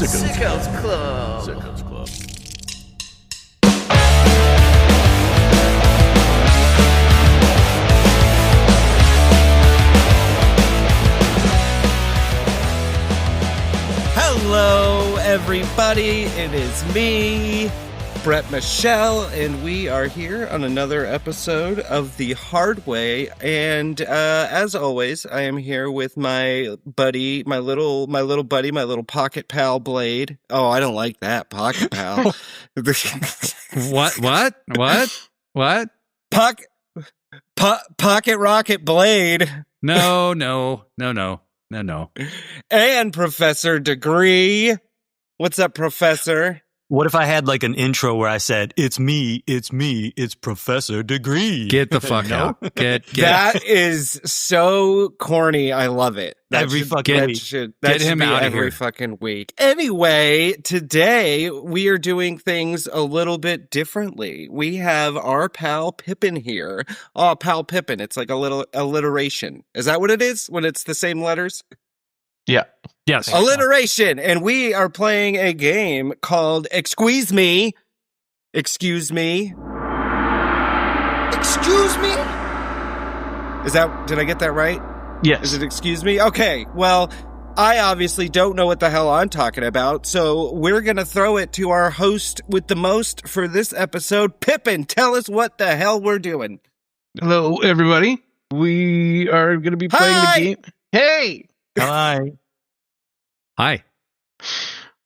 Sickos Club. Sickos Club. Hello, everybody. It is me, Brett Michelle, and we are here on another episode of The Hard Way. And as always, I am here with my buddy, my little pocket pal, Blade. Oh, I don't like that, pocket pal. What? Pocket rocket Blade. No. And Professor Degree. What's up, Professor? What if I had like an intro where I said, it's me, it's Professor Degree? Get the fuck out. Get That is so corny. I love it. Get him out of every here. fucking week. Anyway, today we are doing things a little bit differently. We have our pal Pippin here. Oh, pal Pippin. It's like a little alliteration. Is that what it is when it's the same letters? Yeah. Yes. Alliteration. And we are playing a game called Excuse Me. Excuse Me. Excuse me? Did I get that right? Yes. Is it excuse me? Okay. Well, I obviously don't know what the hell I'm talking about, so we're going to throw it to our host with the most for this episode. Pippin, tell us what the hell we're doing. Hello, everybody. We are going to be playing Hi! the game. Hey! Hi. Hi.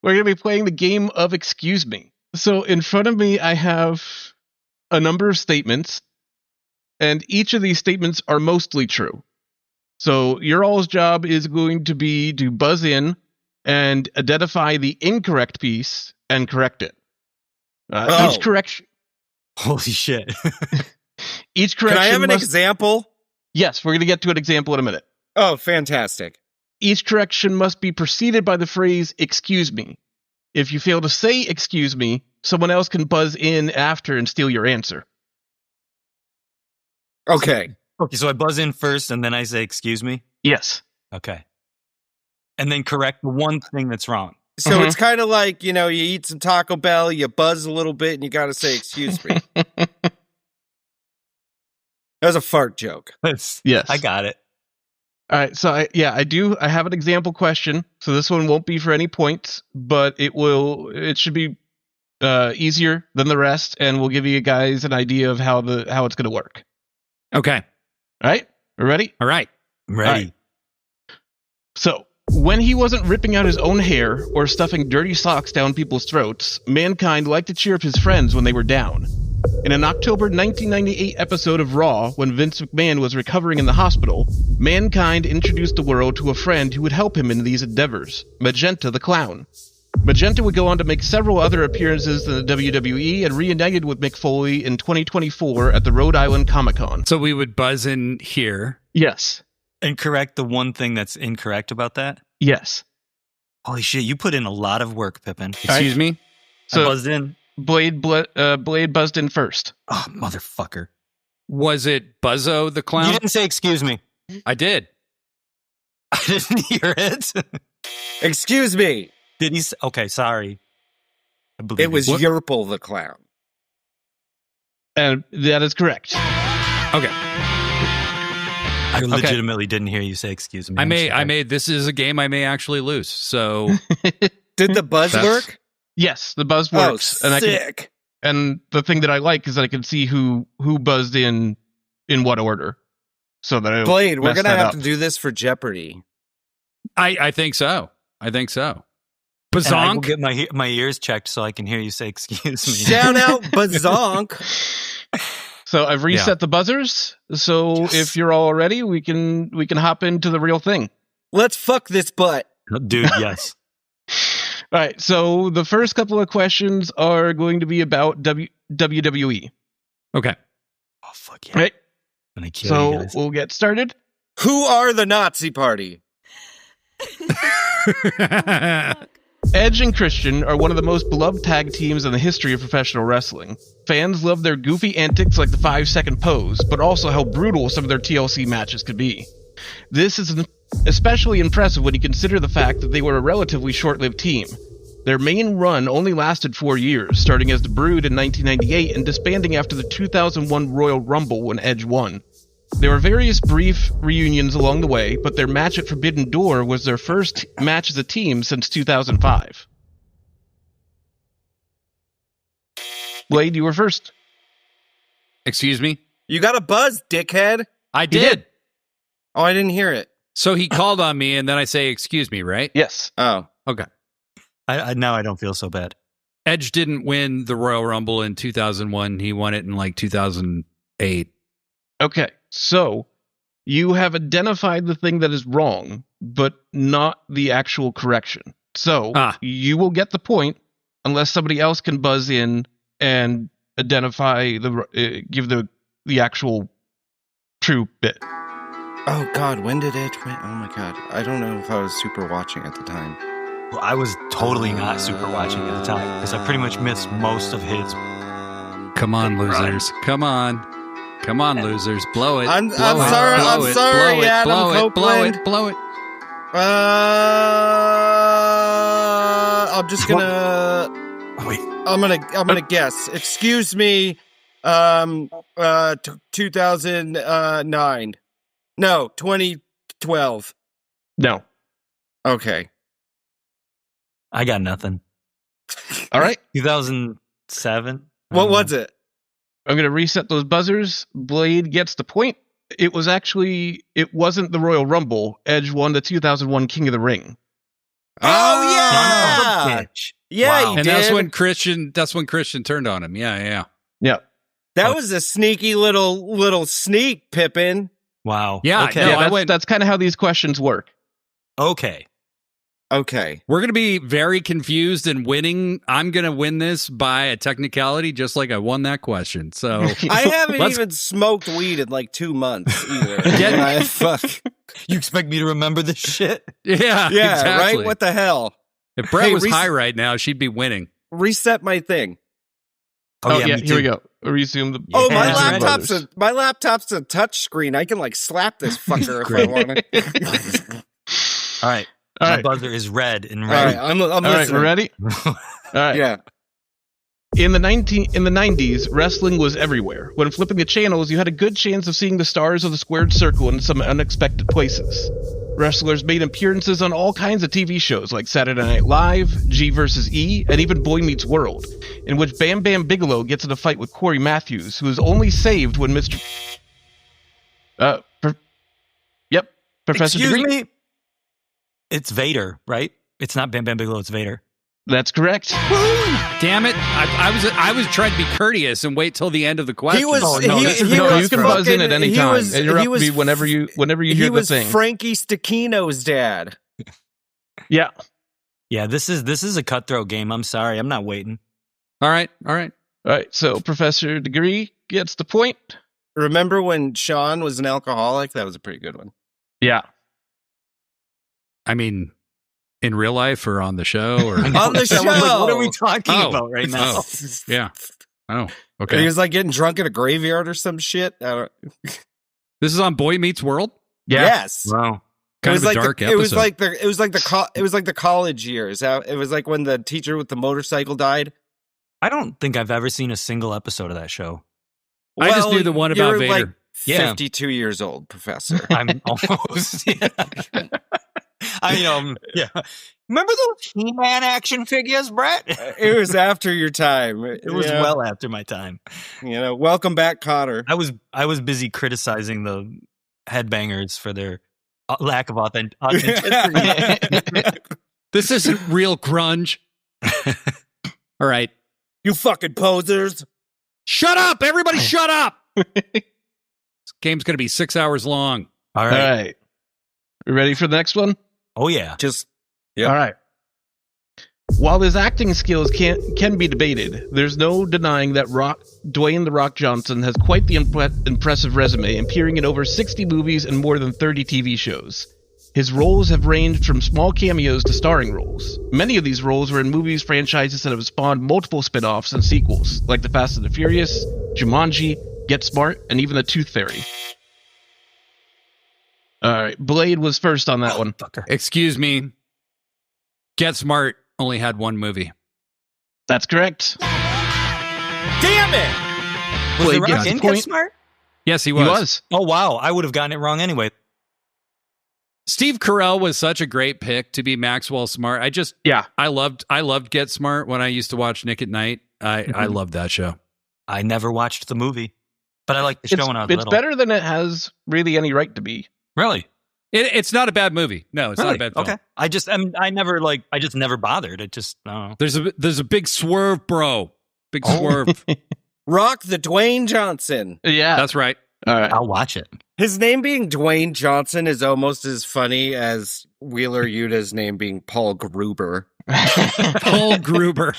We're going to be playing the game of Excuse Me. So in front of me, I have a number of statements, and each of these statements are mostly true. So your all's job is going to be to buzz in and identify the incorrect piece and correct it. Each correction. Holy shit. Each Can correction. I have an example? Yes, we're going to get to an example in a minute. Oh, fantastic. Each correction must be preceded by the phrase, excuse me. If you fail to say excuse me, someone else can buzz in after and steal your answer. Okay. Okay, so I buzz in first and then I say, excuse me? Yes. Okay. And then correct the one thing that's wrong. So it's kind of like, you eat some Taco Bell, you buzz a little bit, and you got to say, excuse me. That was a fart joke. Yes. I got it. All right, so I have an example question. So this one won't be for any points, but it should be easier than the rest, and we'll give you guys an idea of how it's going to work. Okay. All right? We're ready? All right. I'm ready. All right. So, when he wasn't ripping out his own hair or stuffing dirty socks down people's throats, mankind liked to cheer up his friends when they were down. In an October 1998 episode of Raw, when Vince McMahon was recovering in the hospital, mankind introduced the world to a friend who would help him in these endeavors, Magenta the Clown. Magenta would go on to make several other appearances in the WWE and reunited with Mick Foley in 2024 at the Rhode Island Comic-Con. So we would buzz in here. Yes. And correct the one thing that's incorrect about that? Yes. Holy shit, you put in a lot of work, Pippin. Excuse me? So I buzzed in. Blade buzzed in first. Oh, motherfucker. Was it Buzzo the Clown? You didn't say excuse me. I did. I didn't hear it. Excuse me. Did he? Okay, sorry. I believe It was you. Yerple the Clown. And that is correct. Okay. I legitimately didn't hear you say excuse me. This is a game I may actually lose. So Did the buzz work? Yes, the buzz works. Oh, sick. And the thing that I like is that I can see who buzzed in what order. So that I don't Blade, we're mess going to that have up. to do this for Jeopardy. I think so. And I will Bazonk. get my ears checked so I can hear you say excuse me. Shout out Bazonk. So I've reset the buzzers. So Yes. if you're all ready, we can hop into the real thing. Let's fuck this butt. Dude, yes. All right. So the first couple of questions are going to be about WWE. Okay. Oh, fuck yeah. Right. I'm gonna kill you So guys. we'll get started. Who are the Nazi Party? Edge and Christian are one of the most beloved tag teams in the history of professional wrestling. Fans love their goofy antics like the 5-second pose, but also how brutal some of their TLC matches could be. This is especially impressive when you consider the fact that they were a relatively short-lived team. Their main run only lasted 4 years, starting as the Brood in 1998 and disbanding after the 2001 Royal Rumble when Edge won. There were various brief reunions along the way, but their match at Forbidden Door was their first match as a team since 2005. Blade, you were first. Excuse me? You got a buzz, dickhead. I did. Oh, I didn't hear it. So he called on me, and then I say, excuse me, right? Yes. Oh. Okay. Now I don't feel so bad. Edge didn't win the Royal Rumble in 2001. He won it in like 2008. Okay, so you have identified the thing that is wrong, but not the actual correction. So you will get the point unless somebody else can buzz in and identify give the actual true bit. Oh, God, when did Edge win? Oh, my God. I don't know if I was super watching at the time. Well, I was totally not super watching at the time because I pretty much missed most of his. Come on, losers. Come on. Come on, losers. Blow it. I'm Blow sorry. it. I'm Blow it. sorry, Blow it. Adam Blow it. Copeland. Blow it. I'm just gonna. Wait. I'm gonna guess. Excuse me. 2009. No, 2012. No. Okay. I got nothing. All right. 2007. What was it? I'm going to reset those buzzers. Blade gets the point. It wasn't the Royal Rumble. Edge won the 2001 King of the Ring. Oh, yeah. Son of a bitch. Yeah, Wow. he And did. that's when Christian turned on him. Yeah. Yeah. That was a sneaky little sneak, Pippin. Wow. Yeah, Okay. no, That's kind of how these questions work. Okay. Okay. We're going to be very confused and winning. I'm going to win this by a technicality, just like I won that question. So I haven't Let's- even smoked weed in like 2 months either. Fuck. You expect me to remember this shit? yeah, Yeah, exactly. right? What the hell? If Brett Hey, was high right now, she'd be winning. Reset my thing. Oh, yeah, me here we too. go. Resume the. Oh, my Yeah. laptop's a touch screen. I can like slap this fucker if I want to. All right. All My right. buzzer is red and All right, ready. I'm All right, listening. we're ready? All right. Yeah. In the 90s, wrestling was everywhere. When flipping the channels, you had a good chance of seeing the stars of the squared circle in some unexpected places. Wrestlers made appearances on all kinds of TV shows like Saturday Night Live, G vs. E, and even Boy Meets World, in which Bam Bam Bigelow gets in a fight with Corey Matthews, who is only saved when Mr. Professor Excuse Degree? me? It's Vader, right? It's not Bam Bam Bigelow, it's Vader. That's correct. Damn it! I was trying to be courteous and wait till the end of the question. He was. Oh, no, he, this he is was you can buzz in at any he time. was- Interrupt he was- me whenever you He hear the was thing. Frankie Stachino's dad. Yeah. Yeah, this is a cutthroat game. I'm sorry. I'm not waiting. All right. All right. So Professor Degree gets the point. Remember when Sean was an alcoholic? That was a pretty good one. Yeah. I mean, in real life or on the show or On the show. What are we talking Oh. about right now? Oh. yeah. Oh, He okay. was like getting drunk at a graveyard or some shit. This is on Boy Meets World. Yeah. Yes. Wow. Kind of a dark episode. It was like the college years. It was like when the teacher with the motorcycle died. I don't think I've ever seen a single episode of that show. I just knew the one about you're Vader. Like Yeah. 52 years old, Professor. I'm almost. Yeah. Yeah. Remember those He-Man action figures, Brett? It was after your time. It was well after my time. Welcome back, Cotter. I was busy criticizing the headbangers for their lack of authenticity. This isn't real grunge. All right. You fucking posers. Shut up. Everybody shut up. This game's going to be 6 hours long. All All right. right. You ready for the next one? Oh yeah. Just Yep. All right. While his acting skills can be debated, there's no denying that Dwayne "The Rock" Johnson has quite the impressive resume, appearing in over 60 movies and more than 30 TV shows. His roles have ranged from small cameos to starring roles. Many of these roles were in movies franchises that have spawned multiple spin-offs and sequels, like The Fast and the Furious, Jumanji, Get Smart, and even The Tooth Fairy. All right, Blade was first on that one. Fucker. Excuse me. Get Smart only had one movie. That's correct. Damn it! Was Blade The gets Rock the in point. Get Smart? Yes, he He was. was. Oh, wow. I would have gotten it wrong anyway. Steve Carell was such a great pick to be Maxwell Smart. I loved Get Smart when I used to watch Nick at Night. I loved that show. I never watched the movie, but I liked the show when I was It's little. better than it has really any right to be. Really? It's not a bad movie. No, it's not a bad film. Okay. I just never bothered. It just, I don't know. There's a big swerve, bro. Big swerve. Rock the Dwayne Johnson. Yeah. That's right. All right. I'll watch it. His name being Dwayne Johnson is almost as funny as Wheeler Yuta's name being Paul Gruber. Paul Gruber.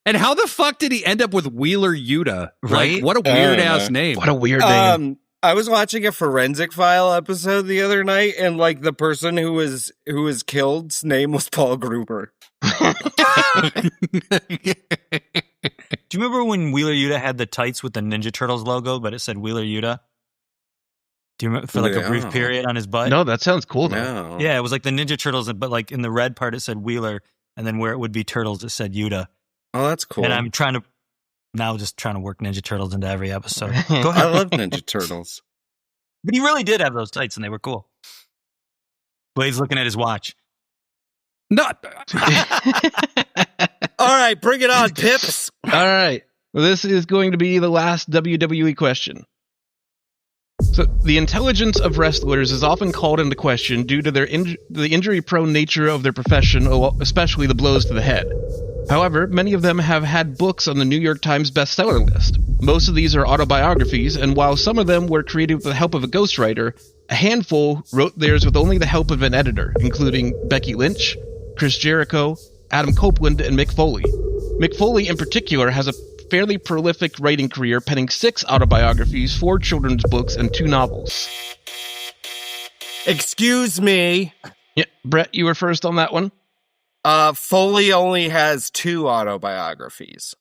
And how the fuck did he end up with Wheeler Yuta? Right? Like, what a weird ass name. What a weird name. I was watching a Forensic File episode the other night, and like the person who was killed's name was Paul Gruber. Do you remember when Wheeler Yuta had the tights with the Ninja Turtles logo, but it said Wheeler Yuta? Do you remember for like a brief No. period on his butt? No, that sounds cool though. No. Yeah, it was like the Ninja Turtles, but like in the red part it said Wheeler, and then where it would be Turtles it said Yuta. Oh, that's cool. And I'm trying to work Ninja Turtles into every episode. Go I ahead. love Ninja Turtles. But he really did have those tights, and they were cool. Blade's looking at his watch. Not. All right, bring it on, Pips. All right. Well, this is going to be the last WWE question. So, the intelligence of wrestlers is often called into question due to the injury-prone nature of their profession, especially the blows to the head. However, many of them have had books on the New York Times bestseller list. Most of these are autobiographies, and while some of them were created with the help of a ghostwriter, a handful wrote theirs with only the help of an editor, including Becky Lynch, Chris Jericho, Adam Copeland, and Mick Foley. Mick Foley, in particular, has a fairly prolific writing career, penning 6 autobiographies, 4 children's books, and 2 novels. Excuse me. Yeah, Brett, you were first on that one. Foley only has 2 autobiographies.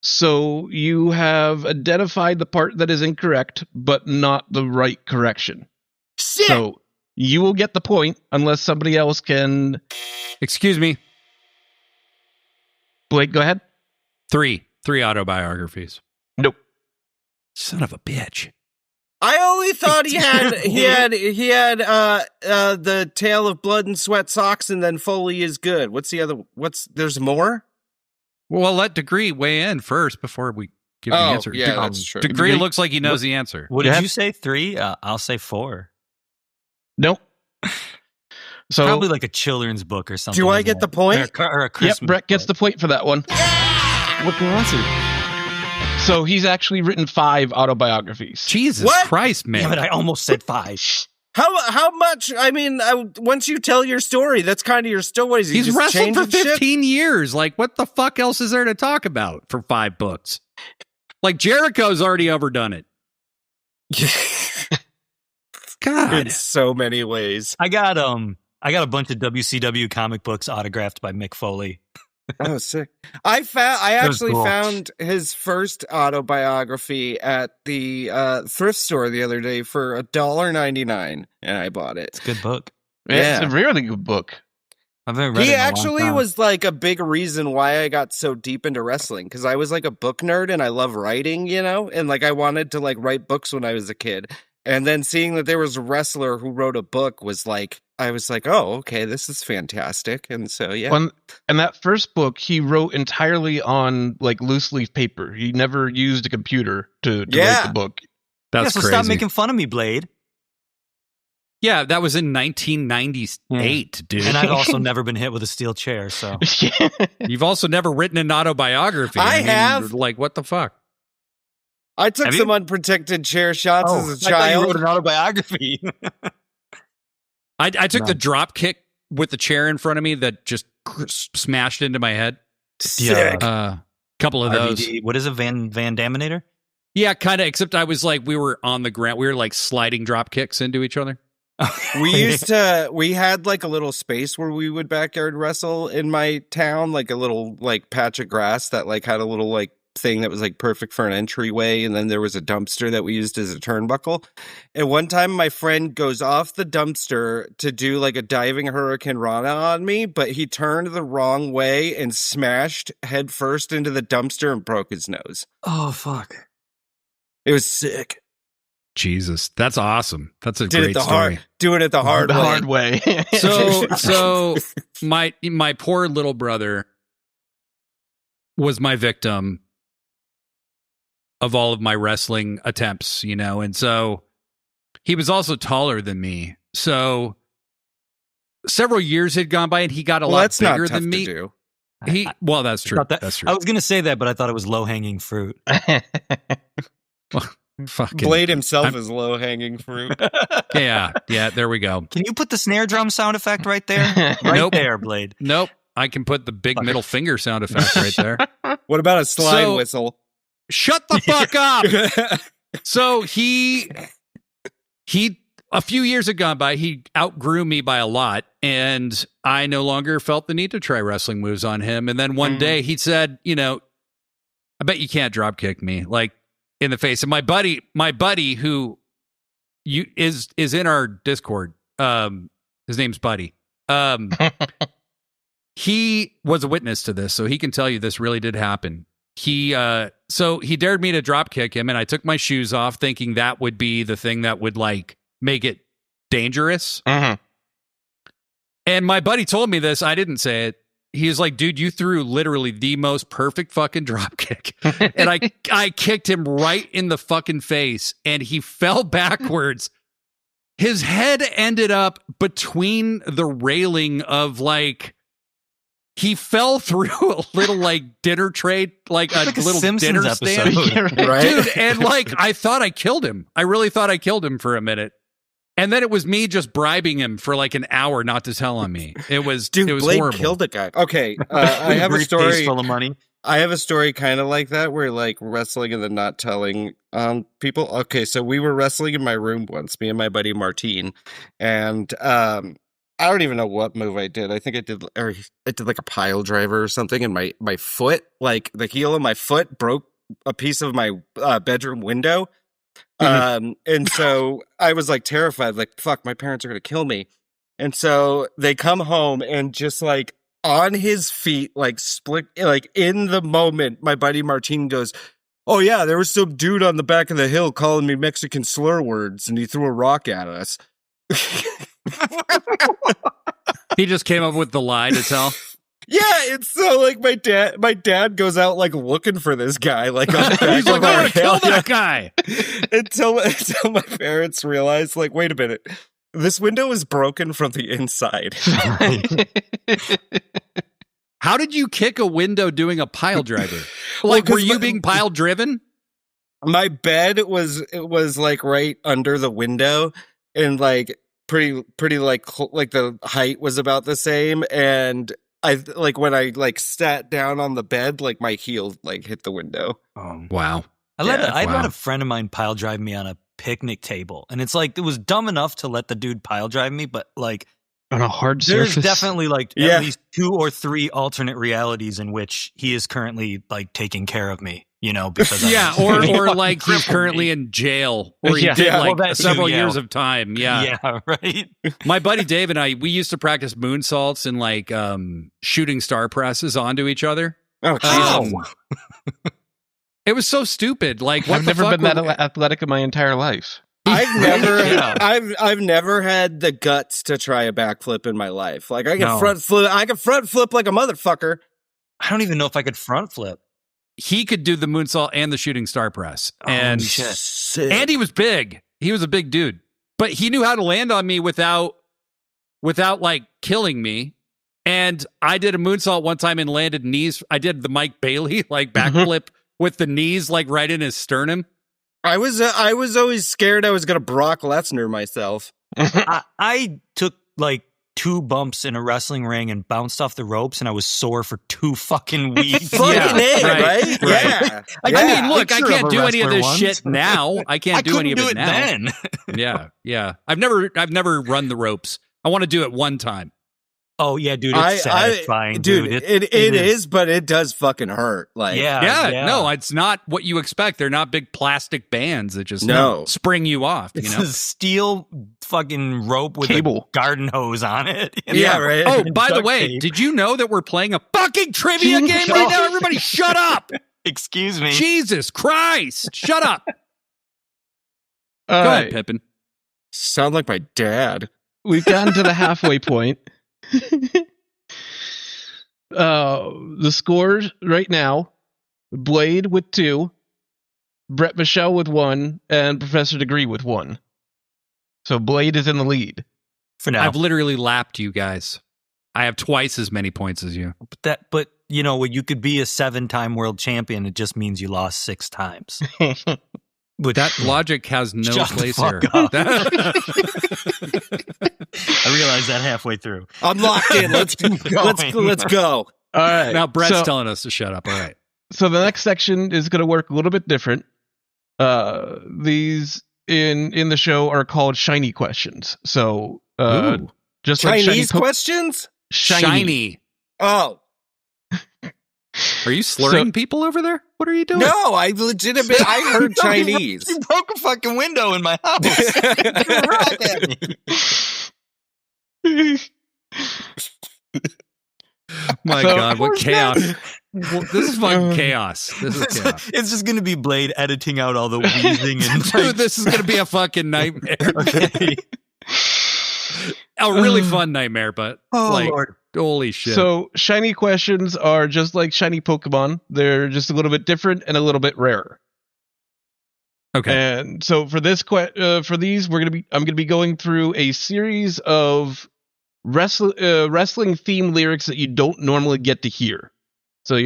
So you have identified the part that is incorrect, but not the right correction. Shit! So you will get the point unless somebody else can. Excuse me. Blake, go ahead. 3 autobiographies. Nope. Son of a bitch. I only thought he had the Tale of Blood and Sweat Socks, and then Foley is good. What's the other? There's more? Well, let Degree weigh in first before we give the answer. Yeah, that's true. Degree looks like he knows the answer. What Go did ahead. you say? 3? I'll say 4. Nope. So Probably like a children's book or something. Do I isn't get it? the point? Or a yep, Christmas Brett gets book. the point for that one. What's the answer? So he's actually written 5 autobiographies. Jesus What? Christ, man. Yeah, but I almost said 5. How much? I mean, once you tell your story, that's kind of your story. You He's just wrestled for changing shit? 15 years. Like, what the fuck else is there to talk about for 5 books? Like, Jericho's already overdone it. God. In so many ways. I got a bunch of WCW comic books autographed by Mick Foley. Oh, sick! I actually cool. found his first autobiography at the thrift store the other day for $1.99, and I bought it. It's a good book. It's Yeah. a really good book. I've never read it He in a long actually time. was like a big reason why I got so deep into wrestling, because I was like a book nerd and I love writing, you know, and like I wanted to like write books when I was a kid. And then seeing that there was a wrestler who wrote a book was like, I was like, oh, okay, this is fantastic. And so, yeah. And that first book, he wrote entirely on like loose leaf paper. He never used a computer to write the book. That's so crazy. stop making fun of me, Blade. Yeah, that was in 1998, dude. And I've also never been hit with a steel chair, so. You've also never written an autobiography. I have. Like, what the fuck? I took Have some you? unprotected chair shots as a I thought you child. wrote an autobiography. I took No. the drop kick with the chair in front of me that just smashed into my head. Sick. Couple of those. RVD. What is a Van Daminator? Yeah, kind of, except I was like, we were on the ground. We were like sliding drop kicks into each other. We had like a little space where we would backyard wrestle in my town, like a little like patch of grass that like had a little like thing that was like perfect for an entryway, and then there was a dumpster that we used as a turnbuckle. And one time my friend goes off the dumpster to do like a diving Hurricane Rana on me, but he turned the wrong way and smashed head first into the dumpster and broke his nose. Oh, fuck. It was sick. Jesus, that's awesome. That's a great story. Doing it the hard way. So my poor little brother was my victim of all of my wrestling attempts, and so he was also taller than me. So several years had gone by and he got a lot bigger than me. That's true. That's true. I was going to say that, but I thought it was low-hanging fruit. Blade himself is low-hanging fruit. Yeah, there we go. Can you put the snare drum sound effect right there? Right there, Blade. Nope. I can put the big middle finger sound effect right there. What about a slide whistle? Shut the fuck up! So he a few years had gone by, he outgrew me by a lot, and I no longer felt the need to try wrestling moves on him. And then one day he said, I bet you can't drop kick me. Like, in the face. And my buddy who is in our Discord, his name's Buddy. He was a witness to this, so he can tell you this really did happen. So he dared me to drop kick him, and I took my shoes off thinking that would be the thing that would like make it dangerous. Mm-hmm. And my buddy told me this. I didn't say it. He was like, dude, you threw literally the most perfect fucking drop kick. And I kicked him right in the fucking face, and he fell backwards. His head ended up between the railing of like, he fell through a little like dinner tray, like a little Simpsons dinner episode. stand. Right? Dude, and like, I thought I killed him. I really thought I killed him for a minute. And then it was me just bribing him for like an hour not to tell on me. It was Blade horrible. Killed a guy. Okay, I have a story full of money. I have a story kind of like that, where like wrestling and then not telling people. Okay, so we were wrestling in my room once, me and my buddy Martine, and I don't even know what move I did. I think I did like a pile driver or something, and my foot, like the heel of my foot, broke a piece of my bedroom window. And so I was like terrified, like, fuck, my parents are going to kill me. And so they come home and just like on his feet, like split, like in the moment, my buddy Martin goes, oh yeah, there was some dude on the back of the hill calling me Mexican slur words and he threw a rock at us. He just came up with the lie to tell. Yeah, it's so like my dad goes out like looking for this guy, like on the back He's like, of I our want to hill. kill that guy. until my parents realized, like, wait a minute, this window is broken from the inside. How did you kick a window doing a pile driver? Like, were you being pile driven? My bed was like right under the window, and like pretty like the height was about the same, and I like when I like sat down on the bed, like my heel like hit the window. Oh, wow. I had a friend of mine pile drive me on a picnic table, and it's like, it was dumb enough to let the dude pile drive me, but like on a hard there's surface. definitely like at least 2 or 3 alternate realities in which he is currently like taking care of me, because or like he's currently in jail, or he did like several years of time. Yeah, right. My buddy Dave and we used to practice moonsaults and like shooting star presses onto each other. Oh, it was so stupid. Like, I've never been that athletic in my entire life. I've never had the guts to try a backflip in my life. Like I can front flip like a motherfucker. I don't even know if I could front flip. He could do the moonsault and the shooting star press. And shit. And he was big. He was a big dude. But he knew how to land on me without like killing me. And I did a moonsault one time and landed knees. I did the Mike Bailey like backflip with the knees like right in his sternum. I was always scared I was gonna Brock Lesnar myself. I took like 2 bumps in a wrestling ring and bounced off the ropes, and I was sore for 2 fucking weeks. Right? Yeah. I mean, look, I can't do any of this shit now. I can't do any of it now. Then. Yeah. I've never run the ropes. I want to do it one time. Oh yeah, dude, it's satisfying, dude. It is, but it does fucking hurt. Like, yeah, no, it's not what you expect. They're not big plastic bands that just spring you off. It's you know, a steel fucking rope with cable, a garden hose on it. Yeah, right. Oh, by the way, did you know that we're playing a fucking trivia game right now? Everybody, shut up! Excuse me. Jesus Christ, shut up! Go ahead, Pippin. Sound like my dad. We've gotten to the halfway point. The scores right now: Blade with 2, Brett Michelle with 1, and Professor Degree with 1. So Blade is in the lead For now. I've literally lapped you guys. I have twice as many points as you. But you know, you could be a 7-time world champion. It just means you lost 6 times. But that logic has no Shut place the fuck here. I realized that halfway through. I'm locked in. Let's go. All right. Now Brett's telling us to shut up. All right. So the next section is going to work a little bit different. These in the show are called shiny questions. So just Chinese like shiny questions? Shiny. Oh. Are you slurring people over there? What are you doing? No, I heard Chinese. You broke a fucking window in my house. Rock at me. My God, what chaos. Well, this is fucking chaos. This is chaos. It's just going to be Blade editing out all the wheezing and Dude, this is going to be a fucking nightmare. Okay. A really fun nightmare, but Lord. Holy shit. So shiny questions are just like shiny Pokemon. They're just a little bit different and a little bit rarer. Okay. And so for this for these, I'm gonna be going through a series of wrestling themed lyrics that you don't normally get to hear. So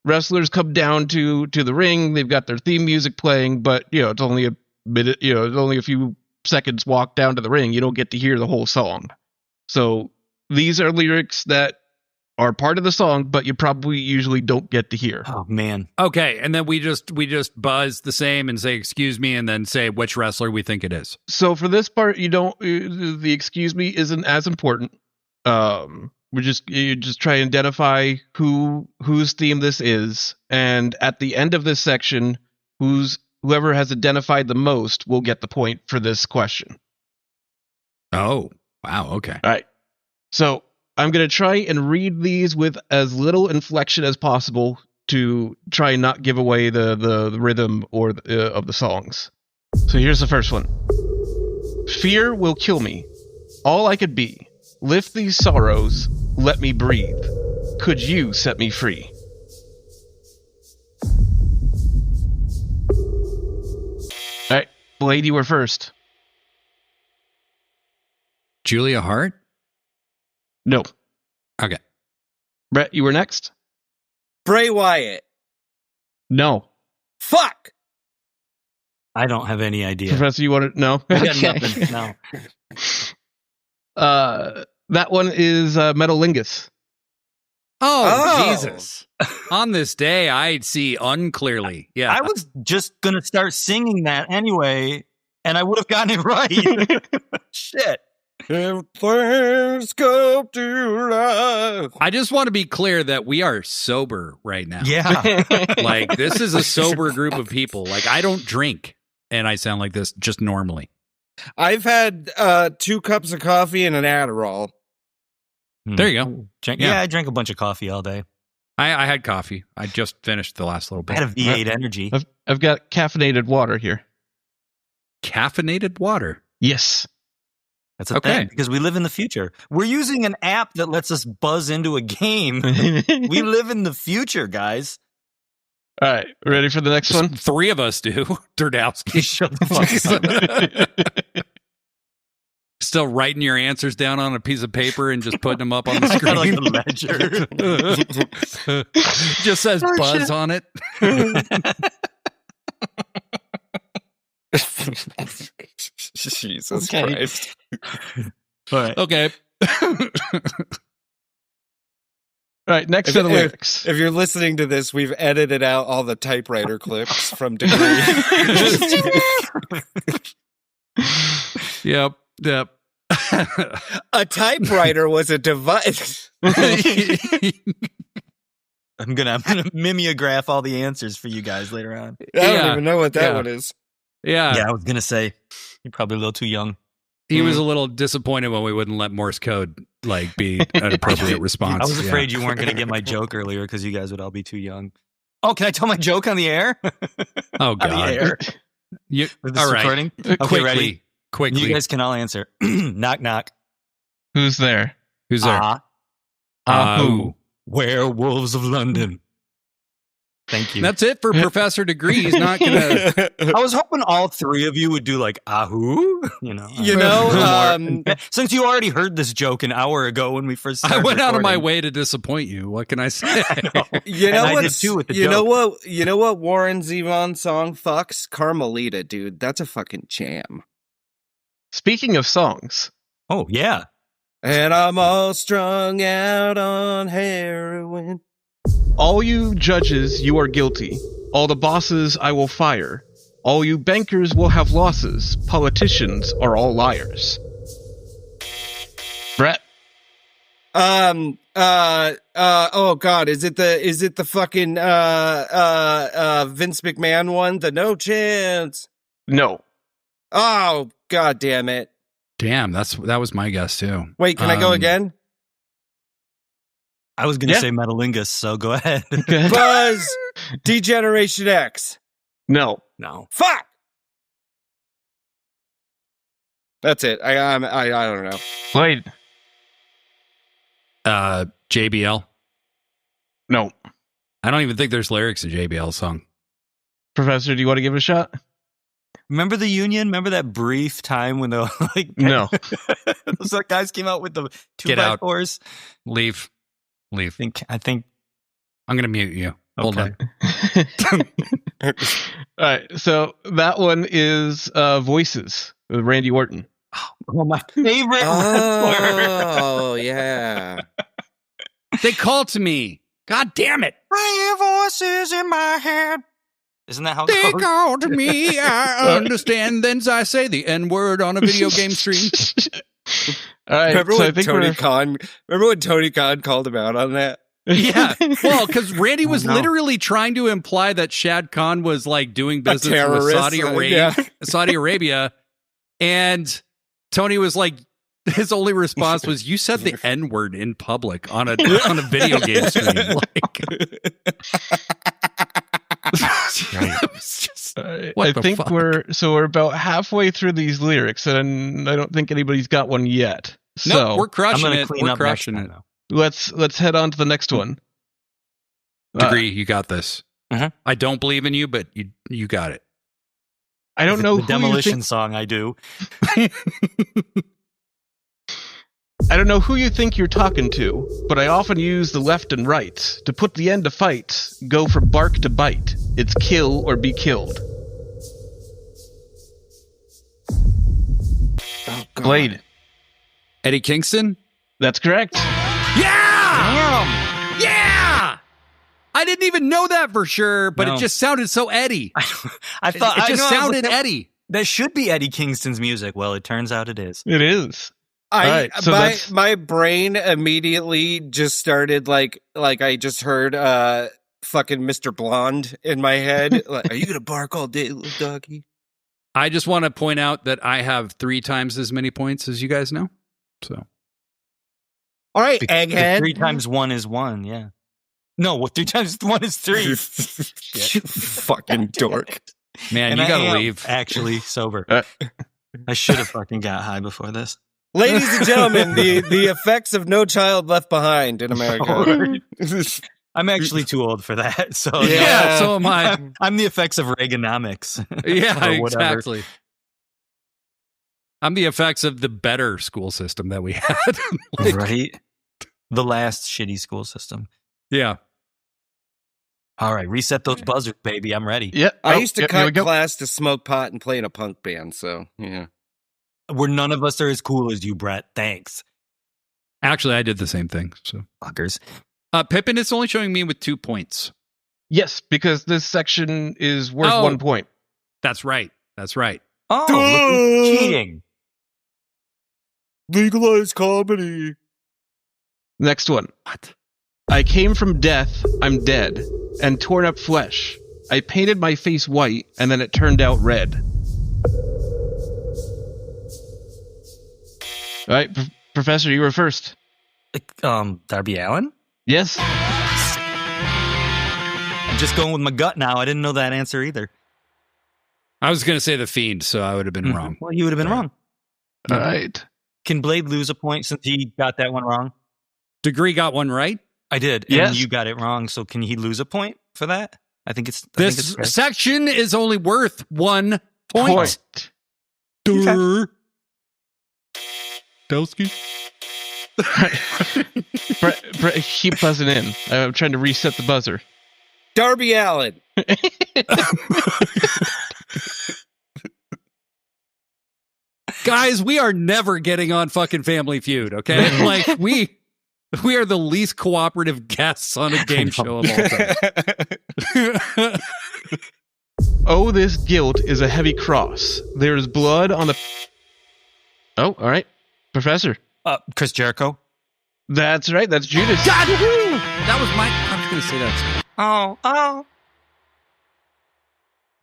wrestlers come down to the ring, they've got their theme music playing, but it's only a minute, it's only a few seconds walk down to the ring. You don't get to hear the whole song. So these are lyrics that are part of the song, but you probably usually don't get to hear. Oh man. Okay, and then we just buzz the same and say excuse me, and then say which wrestler we think it is. So for this part, the excuse me isn't as important. You just try and identify whose theme this is, and at the end of this section, whoever has identified the most will get the point for this question. Oh, wow, okay. All right. So I'm going to try and read these with as little inflection as possible to try and not give away the rhythm or of the songs. So here's the first one. Fear will kill me. All I could be. Lift these sorrows. Let me breathe. Could you set me free? All right, Blade, you were first. Julia Hart? No. Okay. Brett, you were next? Bray Wyatt. No. Fuck. I don't have any idea. Professor, you want to? No. I got nothing. No. That one is Metalingus. Oh, Jesus. On this day, I'd see unclearly. Yeah. I was just going to start singing that anyway, and I would have gotten it right. Shit. If things go to life. I just want to be clear that we are sober right now. Yeah. Like, this is a sober group of people. Like, I don't drink, and I sound like this just normally. I've had 2 cups of coffee and an Adderall. There you go. Yeah, I drank a bunch of coffee all day. I had coffee. I just finished the last little bit. I had a V8 energy. I've got caffeinated water here. Caffeinated water? Yes. That's a thing, because we live in the future. We're using an app that lets us buzz into a game. We live in the future, guys. All right, ready for the next one? 3 of us do. Durdowski. Shut the fuck up. Still writing your answers down on a piece of paper and just putting them up on the screen. Like a ledger. Just says buzz on it. Jesus Christ. But, okay. All right, next set of lyrics. If you're listening to this, we've edited out all the typewriter clips from Degree. Yep. A typewriter was a device. I'm gonna mimeograph all the answers for you guys later on. I don't even know what that one is. Yeah. Yeah, I was gonna say you're probably a little too young. He was a little disappointed when we wouldn't let Morse code be an appropriate response. I was afraid you weren't gonna get my joke earlier because you guys would all be too young. Oh, can I tell my joke on the air? Oh God! On the air. All right. Recording? Okay, Quickly, ready? quickly. You guys can all answer. Knock, knock. Who's there? Who's there? Who? Werewolves of London. Thank you. That's it for Professor Degree. He's not gonna. I was hoping all three of you would do like ahoo, since you already heard this joke an hour ago when we first started I went out of my recording. way to disappoint you. What can I say? You know And I what? did too with the You joke. know what? You know what? Warren Zevon song fucks Carmelita, dude. That's a fucking jam. Speaking of songs, Oh yeah. And I'm all strung out on heroin. all you judges, you are guilty. All the bosses I will fire. All you bankers will have losses. Politicians are all liars. Brett, Oh God, is it the fucking Vince McMahon one? The No Chance. no. Oh God damn it. Damn, that was my guess too. Wait, can I go again? I was gonna Yeah. say Metalingus, so go ahead. Buzz Degeneration X. No. No. Fuck. That's it. I don't know. Wait. JBL. No. I don't even think there's lyrics in JBL's song. Professor, do you want to give it a shot? Remember the Union? Remember that brief time when the No. those guys came out with the Get out. 2x4s? Leave. I think I'm gonna mute you. Hold Okay. on. All right. So that one is Voices with Randy Orton. well, my favorite wrestler. Oh yeah. They call to me. God damn it. I hear voices in my head. Isn't that how They it goes? call to me. I understand. Then I say the N-word on a video game stream. All right. Remember so I when think Tony we're Khan? Remember when Tony Khan called him out on that? Yeah. Well, because Randy was no. literally trying to imply that Shad Khan was like doing business with terrorist, Saudi Arabia. And Tony was like, his only response was, "You said the N-word in public on a video game stream." Like, it was just, what I the think fuck? we're about halfway through these lyrics, and I don't think anybody's got one yet. So Nope, we're I'm crushing gonna it. clean We're up crushing next it. time, though. let's head on to the next one. Degree, you got this. Uh-huh. I don't believe in you, but you got it. I don't know the who demolition you think, song. I do. I don't know who you think you're talking to, but I often use the left and right to put the end to fight. Go from bark to bite. It's kill or be killed. Oh, God. Blade. Eddie Kingston? That's correct. Yeah! Yeah! I didn't even know that for sure, but No. it just sounded so Eddie. I thought it just I know, I was sounded like, Eddie. That should be Eddie Kingston's music. Well, it turns out it is. It is. I Alright, so my brain immediately just started like I just heard fucking Mr. Blonde in my head. Like, are you gonna bark all day, little doggy? I just want to point out that I have 3 times as many points as you guys know. So All right, Because egghead. 3 times 1 is 1. Yeah. No, well, 3 times 1 is 3. You fucking dork. man, And you I gotta am leave. Actually, sober. Uh. I should have fucking got high before this. Ladies and gentlemen, the effects of No Child Left Behind in America. I'm actually too old for that. So Yeah, so am I. I'm the effects of Reaganomics. Yeah, Or whatever. exactly. I'm the effects of the better school system that we had. Like, Right? The last shitty school system. yeah. All right, reset those buzzers, baby. I'm ready. Yep. I used to yep, here we cut go. class to smoke pot and play in a punk band, so yeah. Where none of us are as cool as you, Brett. Thanks, Actually, I did the same thing. So fuckers. Pippin is only showing me with 2 points. Yes, because this section is worth Oh. 1 point. That's right. That's right. Oh, look who's cheating. Legalize comedy. Next one. What? I came from death, I'm dead, and torn up flesh. I painted my face white, and then it turned out red. All right, Professor, you were first. Darby Allin? Yes. I'm just going with my gut now. I didn't know that answer either. I was going to say The Fiend, so I would have been wrong. Well, you would have been wrong. All right. Can Blade lose a point since he got that one wrong? Degree got one right. I did. Yes. And you got it wrong. So can he lose a point for that? I think it's fair. Section is only worth 1 point. Okay. Delsky. Brett, keep buzzing in. I'm trying to reset the buzzer. Darby Allin. Guys, we are never getting on fucking Family Feud, okay? Like, we are the least cooperative guests on a game show of all time. Oh, this guilt is a heavy cross. There's blood on the... Oh, all right. Professor. Chris Jericho. That's right. That's Judas. God, that was my... I was going to say that. Oh.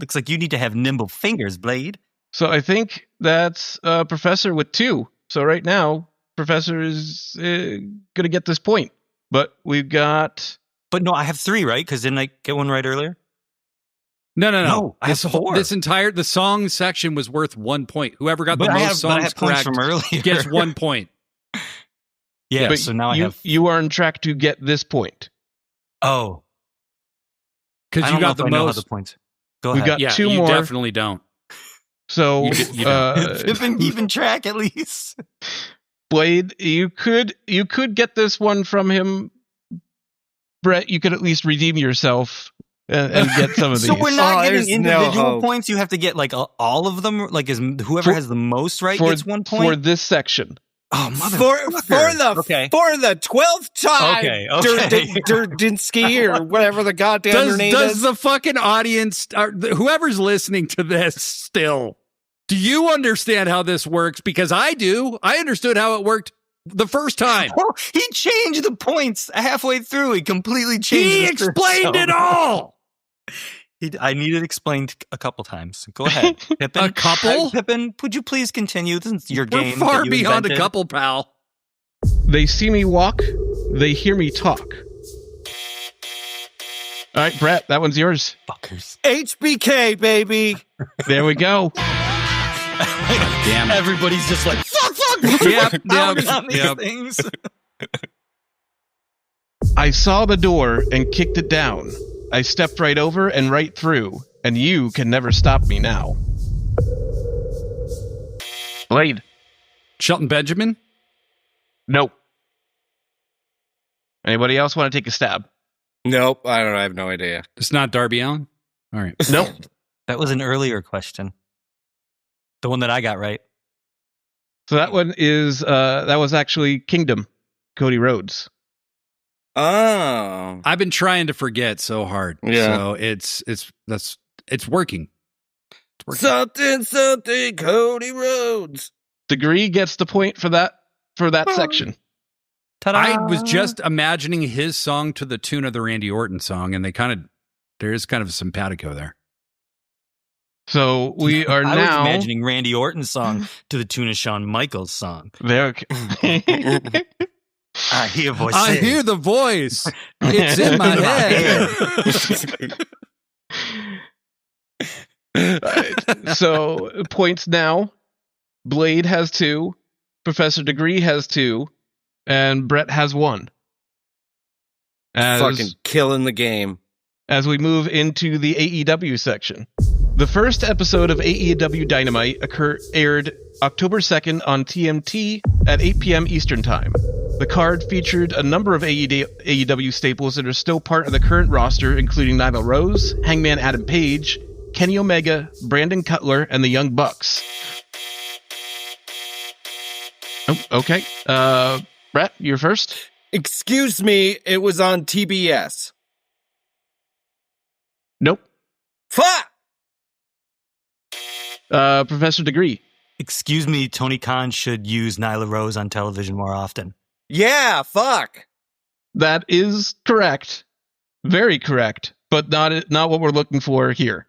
Looks like you need to have nimble fingers, Blade. So I think that's Professor with 2. So right now, Professor is going to get this point. But we've got... But no, I have 3, right? Because didn't I get one right earlier? No. I have 4. The song section was worth 1 point. Whoever got the But I most have songs points correct from earlier. gets 1 point. Yeah, but so now I you, have... You are on track to get this point. Oh. Because I you don't know got if the I know how most. the points. Go We've ahead. got Yeah, 2 you more. definitely don't. So, You don't. Pippin keeping track at least. Blade, you could get this one from him. Brett, you could at least redeem yourself and get some of these. So we're not there's getting no individual hope. points. You have to get like all of them. Like whoever has the most right gets 1 point. For this section. Oh, For Okay. the 12th time, Okay. Durdinsky or whatever the goddamn your name Does is. the fucking audience, whoever's listening to this still, do you understand how this works? Because I do. I understood how it worked the first time. Oh, he changed the points halfway through. He completely changed. He the explained system. it all. I need it explained a couple times. Go ahead, Pippin. A couple? Pippin, would you please continue? This is your We're game. far that you beyond invented. a couple, pal. They see me walk. They hear me talk. All right, Brett, that one's yours. Fuckers. HBK, baby. There we go. Damn it. Everybody's just like, fuck. Yep, pounding on these yep. things. I saw the door and kicked it down. I stepped right over and right through, and you can never stop me now. Blade. Shelton Benjamin? Nope. Anybody else want to take a stab? Nope, I don't know. I have no idea. It's not Darby Allin? All right. Nope. That was an earlier question. The one that I got right. So that one is, that was actually Kingdom, Cody Rhodes. Oh. I've been trying to forget so hard. Yeah. So it's working. Something, Cody Rhodes. Degree gets the point for that section. Ta-da! I was just imagining his song to the tune of the Randy Orton song, and there is kind of a simpatico there. So we are I now was imagining Randy Orton's song to the tune of Shawn Michaels' song. there. I hear voices. I hear the voice. It's in my head. So points now. Blade has 2, Professor Degree has 2, and Brett has 1. Fucking killing the game. As we move into the AEW section. The first episode of AEW Dynamite aired October 2nd on TNT at 8 p.m. Eastern Time. The card featured a number of AEW staples that are still part of the current roster, including Nyla Rose, Hangman Adam Page, Kenny Omega, Brandon Cutler, and the Young Bucks. Oh, okay. Brett, you're first. Excuse me, it was on TBS. Nope. Fuck! Professor Degree. excuse me, Tony Khan should use Nyla Rose on television more often. Yeah, fuck. That is correct. Very correct, but not what we're looking for here.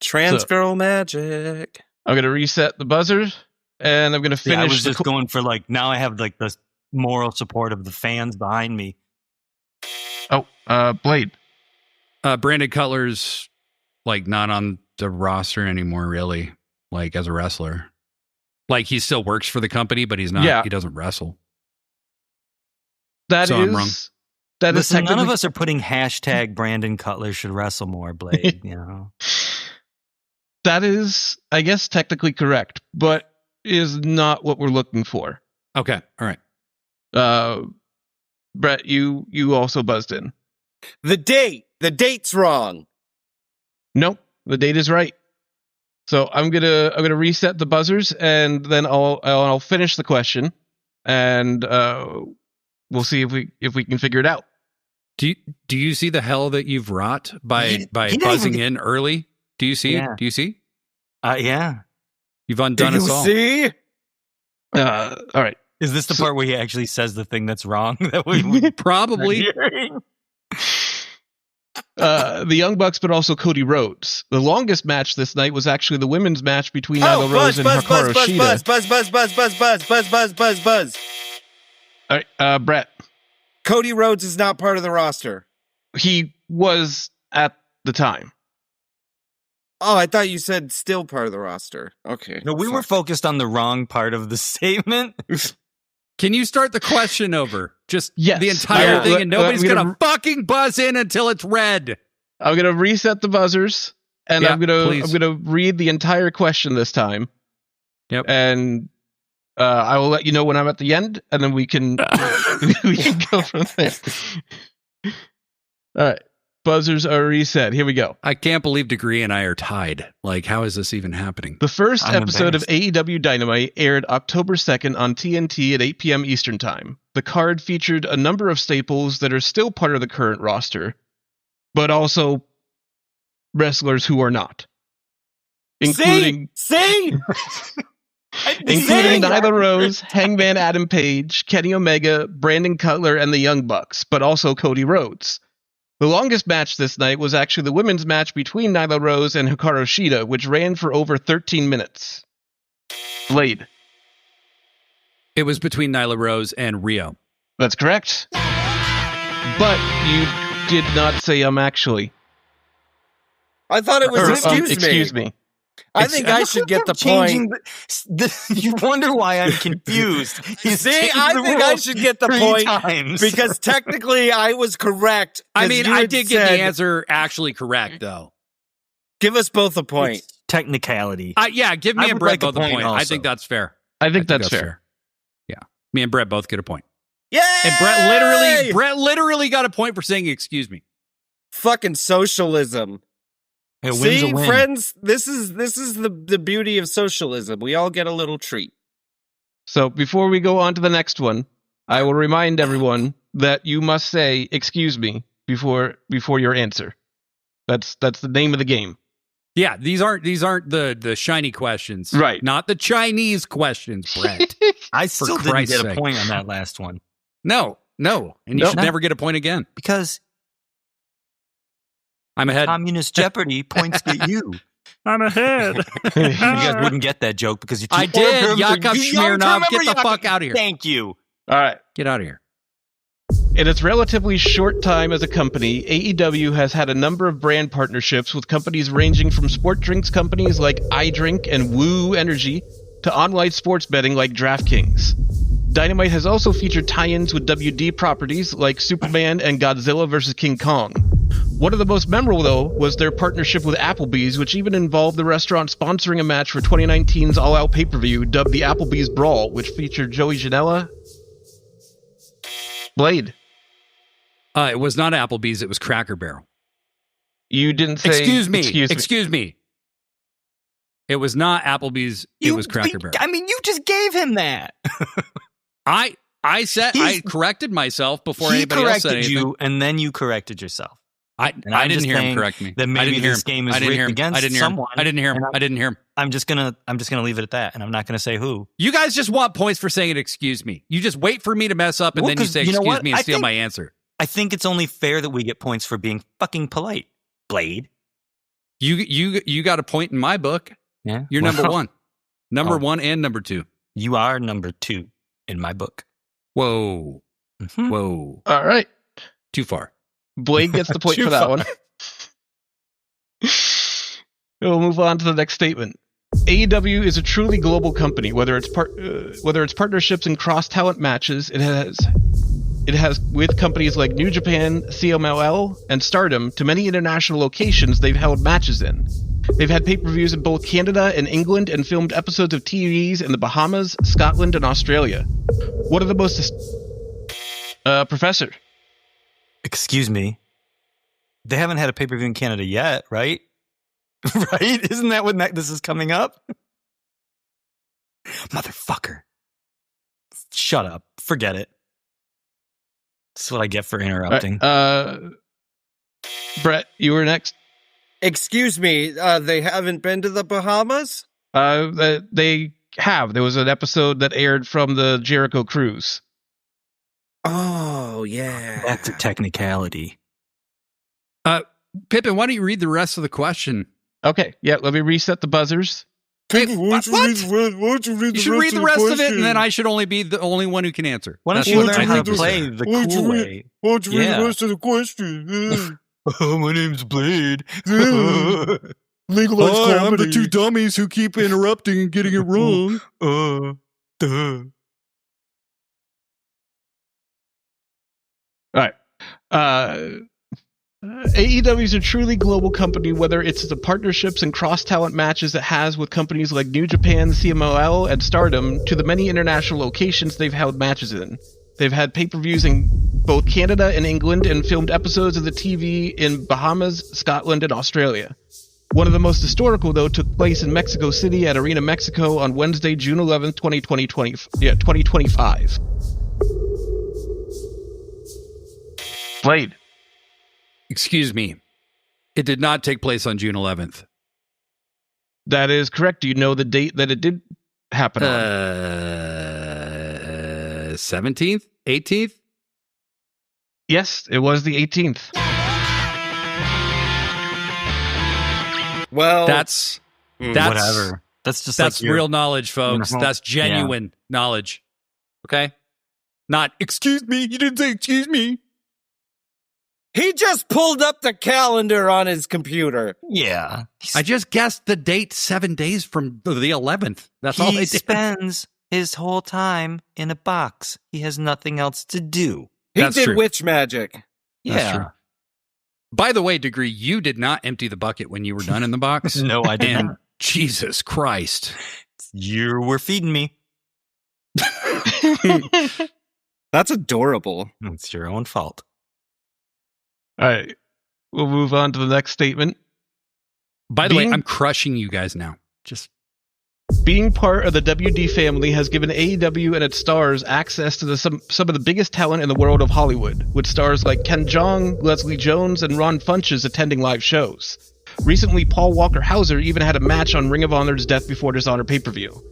Trans girl magic. I'm going to reset the buzzers, and I'm going to finish. I was just going for now I have the moral support of the fans behind me. Oh, Blade. Brandon Cutler's not on the roster anymore, really, as a wrestler. He still works for the company, but he's not. Yeah. He doesn't wrestle. I'm wrong. Listen, none of us are putting hashtag Brandon Cutler should wrestle more, Blade. That is, I guess, technically correct, but is not what we're looking for. Okay, all right. Brett, you also buzzed in. The date's wrong. Nope, the date is right. So I'm gonna reset the buzzers, and then I'll finish the question, and we'll see if we can figure it out. Do you see the hell that you've wrought by buzzing in early? Do you see it? Do you see? Yeah. You've undone us all. See? All right. Is this the part where he actually says the thing that's wrong? That we probably. The Young Bucks, but also Cody Rhodes. The longest match this night was actually the women's match between Nyla Rose and Hikaru Shida. Buzz. All right, Brett. Cody Rhodes is not part of the roster. He was at the time. Oh, I thought you said still part of the roster. Okay. No, we were focused on the wrong part of the statement. Can you start the question over? Just the entire thing, and nobody's gonna fucking buzz in until it's red. I'm gonna reset the buzzers, and I'm gonna read the entire question this time. Yep. And I will let you know when I'm at the end, and then we can we can go from there. All right. Buzzers are reset. Here we go. I can't believe Degree and I are tied. How is this even happening? The first episode of AEW Dynamite aired October 2nd on TNT at 8 p.m. Eastern Time. The card featured a number of staples that are still part of the current roster, but also wrestlers who are not. Including Nyla Rose, Hangman Adam Page, Kenny Omega, Brandon Cutler, and the Young Bucks, but also Cody Rhodes. The longest match this night was actually the women's match between Nyla Rose and Hikaru Shida, which ran for over 13 minutes. Blade. It was between Nyla Rose and Rio. That's correct. But you did not say actually. I thought it was excuse me. I think I should get the point. You wonder why I'm confused. I think I should get the point because technically I was correct. I mean, I did get the answer actually correct, though. Give us both a point. It's technicality. Give me and Brett both a point. I think that's fair. I think that's fair. Yeah, me and Brett both get a point. Yay! And Brett literally got a point for saying "excuse me." Fucking socialism. See, friends, this is the beauty of socialism. We all get a little treat. So before we go on to the next one, I will remind everyone that you must say "excuse me" before your answer. That's the name of the game. Yeah, these aren't the shiny questions, right? Not the Chinese questions, Brett. I still didn't get a point on that last one. No, and you should never get a point again because I'm ahead. Communist Jeopardy points at you. I'm ahead. You guys wouldn't get that joke because you're too I did. Yakov Smirnov, get the fuck out of here. Thank you. All right. Get out of here. In its relatively short time as a company, AEW has had a number of brand partnerships with companies ranging from sport drinks companies like iDrink and Woo Energy to online sports betting like DraftKings. Dynamite has also featured tie-ins with WD properties like Superman and Godzilla vs. King Kong. One of the most memorable, though, was their partnership with Applebee's, which even involved the restaurant sponsoring a match for 2019's All-Out pay-per-view dubbed the Applebee's Brawl, which featured Joey Janela. Blade. It was not Applebee's, it was Cracker Barrel. You didn't say... Excuse me. It was not Applebee's, it was Cracker Barrel. I mean, you just gave him that. I corrected myself before anybody else said anything. You, and then you corrected yourself. I didn't hear him correct me. That maybe this game is rigged against someone. I didn't hear him. I'm just gonna leave it at that, and I'm not gonna say who. You guys just want points for saying it. Excuse me. You just wait for me to mess up, and then you say excuse me and steal my answer. I think it's only fair that we get points for being fucking polite. Blade. You got a point in my book. Yeah, you're number one, one, and number two. You are number two in my book. Whoa, whoa! All right, too far. Blade gets the point for that one. We'll move on to the next statement. AEW is a truly global company. Whether it's partnerships and cross-talent matches, it has with companies like New Japan, CMLL, and Stardom to many international locations they've held matches in. They've had pay-per-views in both Canada and England and filmed episodes of TVs in the Bahamas, Scotland, and Australia. What are the most... Professor. Excuse me. They haven't had a pay-per-view in Canada yet, right? Right? Isn't that when this is coming up? Motherfucker. Shut up. Forget it. That's what I get for interrupting. Brett, you were next. Excuse me, they haven't been to the Bahamas? They have. There was an episode that aired from the Jericho Cruise. Oh, yeah. That's a technicality. Pippin, why don't you read the rest of the question? Okay, yeah, let me reset the buzzers. Hey, what? You should read the rest of it, and then I should only be the only one who can answer. Why don't you learn how to play the cool way? Why don't you read the rest of the question? Oh, my name's Blade. Legalized comedy. I'm the two dummies who keep interrupting and getting it wrong. All right. AEW is a truly global company, whether it's the partnerships and cross-talent matches it has with companies like New Japan, CMLL, and Stardom, to the many international locations they've held matches in. They've had pay-per-views in both Canada and England and filmed episodes of the TV in Bahamas, Scotland, and Australia. One of the most historical, though, took place in Mexico City at Arena Mexico on Wednesday, June 11th, 2025. Blade. Excuse me. It did not take place on June 11th. That is correct. Do you know the date that it did happen on? 17th? 18th? Yes, it was the 18th. Well, that's whatever. That's real knowledge, folks. That's genuine knowledge. Okay? Not, excuse me, you didn't say excuse me. He just pulled up the calendar on his computer. Yeah. I just guessed the date 7 days from the 11th. That's all they did. He spends his whole time in a box. He has nothing else to do. He That's did true. witch magic. That's true. By the way, Degree, you did not empty the bucket when you were done in the box. No, I didn't. Jesus Christ. You were feeding me. That's adorable. It's your own fault. All right. We'll move on to the next statement. By the way, I'm crushing you guys now. Just being part of the WD family has given AEW and its stars access to some of the biggest talent in the world of Hollywood, with stars like Ken Jeong, Leslie Jones, and Ron Funches attending live shows. Recently, Paul Walker Hauser even had a match on Ring of Honor's Death Before Dishonor pay-per-view.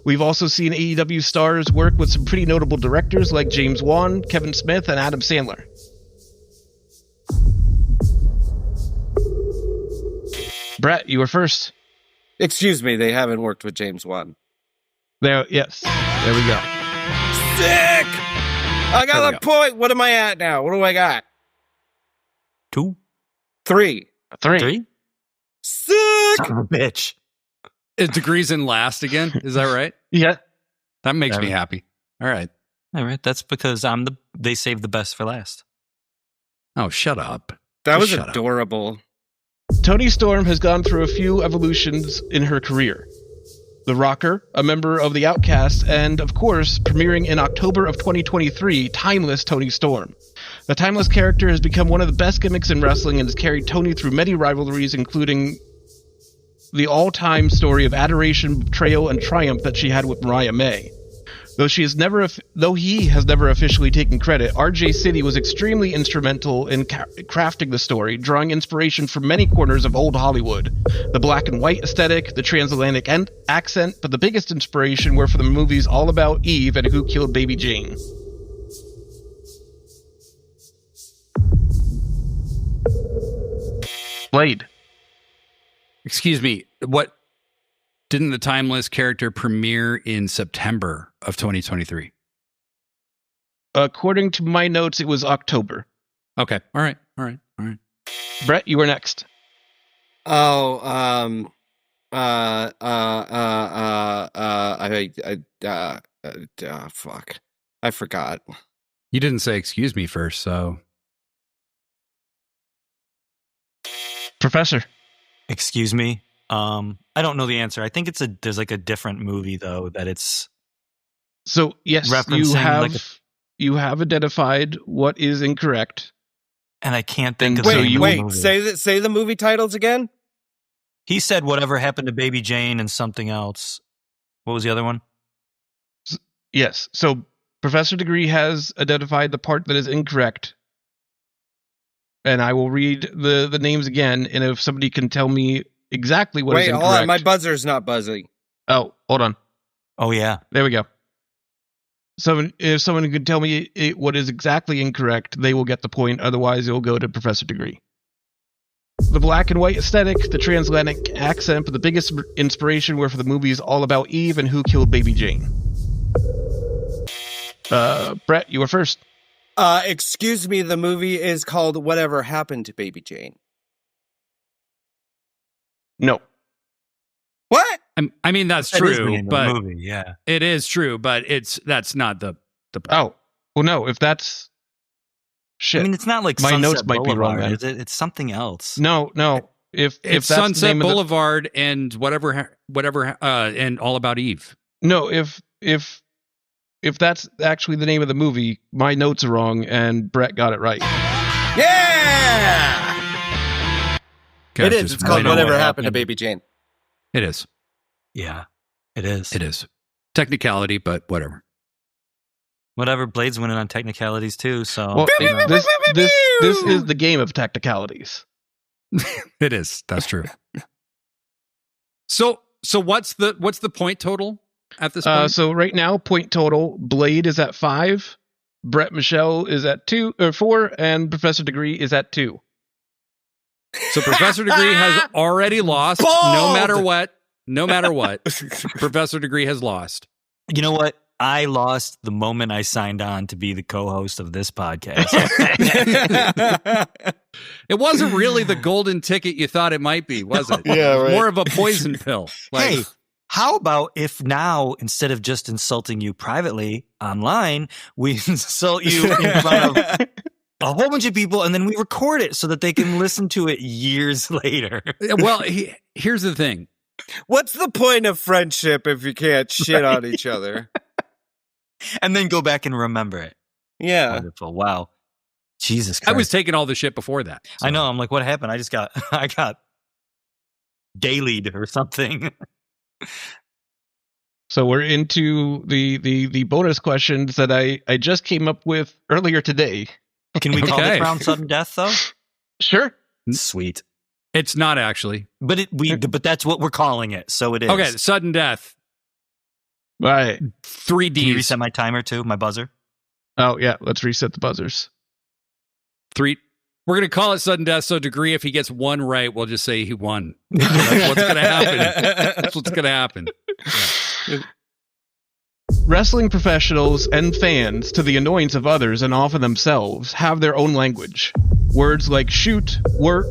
We've also seen AEW stars work with some pretty notable directors like James Wan, Kevin Smith, and Adam Sandler. Brett, you were first. Excuse me, they haven't worked with James Wan. Yes. There we go. Sick! I got a point. What am I at now? What do I got? 2. 3. 3? Sick! Son of a bitch. Degree's in last again. Is that right? Yeah. That makes me happy. All right. All right. That's because they saved the best for last. Oh, shut up. That was adorable. Toni Storm has gone through a few evolutions in her career. The Rocker, a member of the Outcasts, and, of course, premiering in October of 2023, Timeless Toni Storm. The Timeless character has become one of the best gimmicks in wrestling and has carried Toni through many rivalries, including the all-time story of adoration, betrayal, and triumph that she had with Mariah May. Though he has never officially taken credit, RJ City was extremely instrumental in crafting the story, drawing inspiration from many corners of old Hollywood. The black and white aesthetic, the transatlantic accent, but the biggest inspiration were for the movies All About Eve and Who Killed Baby Jane. Blade. Excuse me, what didn't the Timeless character premiere in September of 2023? According to my notes, it was October. Okay. All right. Brett, you were next. Oh, fuck. I forgot. You didn't say excuse me first, so. Professor. Excuse me. I don't know the answer. I think there's like a different movie though that it's. So yes, you have identified what is incorrect, and I can't think of. Wait. Say the movie titles again. He said whatever happened to Baby Jane and something else. What was the other one? Yes. So Professor Degree has identified the part that is incorrect. And I will read the names again, and if somebody can tell me exactly what is incorrect. Wait, hold on. My buzzer's not buzzing. Oh, hold on. Oh, yeah. There we go. So if someone could tell me what is exactly incorrect, they will get the point. Otherwise, it will go to Professor Degree. The black and white aesthetic, the transatlantic accent, but the biggest inspiration were for the movies All About Eve and Who Killed Baby Jane. Brett, you were first. Excuse me, the movie is called Whatever Happened to Baby Jane. No. What? I mean, that's true, but movie, yeah. It is true, but that's not the. Oh, well, no. If that's shit, I mean, it's not like my Sunset notes might be wrong. Boulevard, Then. is it? It's something else. No. If it's that's Sunset the name Boulevard and whatever, and All About Eve. No, if that's actually the name of the movie, my notes are wrong, and Brett got it right. Yeah! God, it is. It's called Whatever Happened to Baby Jane. It is. Yeah, it is. It is. Technicality, but whatever. Whatever. Blade's winning on technicalities, too, so... Well, this is the game of technicalities. It is. That's true. So what's the point total at this point? So right now, point total, Blade is at 5, Brett Michelle is at 4, and Professor Degree is at 2. So Professor Degree has already lost. Bald! No matter what, Professor Degree has lost. You know what? I lost the moment I signed on to be the co-host of this podcast. It wasn't really the golden ticket you thought it might be, was it? Yeah, right. More of a poison pill. Hey, how about if now, instead of just insulting you privately online, we insult you in front of a whole bunch of people, and then we record it so that they can listen to it years later? Well, here's the thing. What's the point of friendship if you can't shit on each other? And then go back and remember it. Yeah. Wonderful. Wow. Jesus Christ. I was taking all the shit before that. So. I know. I'm like, what happened? I got dailied or something. So we're into the bonus questions that I just came up with earlier today. Can we call this round sudden death, though? Sure. Sweet. It's not actually. But but that's what we're calling it, so it is. Okay, sudden death. All right. 3D. Can you reset my timer too, my buzzer? Oh, yeah. Let's reset the buzzers. 3. We're going to call it sudden death, so Degree, if he gets one right, we'll just say he won. That's what's going to happen. That's what's going to happen. Yeah. Wrestling professionals and fans, to the annoyance of others and often themselves, have their own language. Words like shoot, work,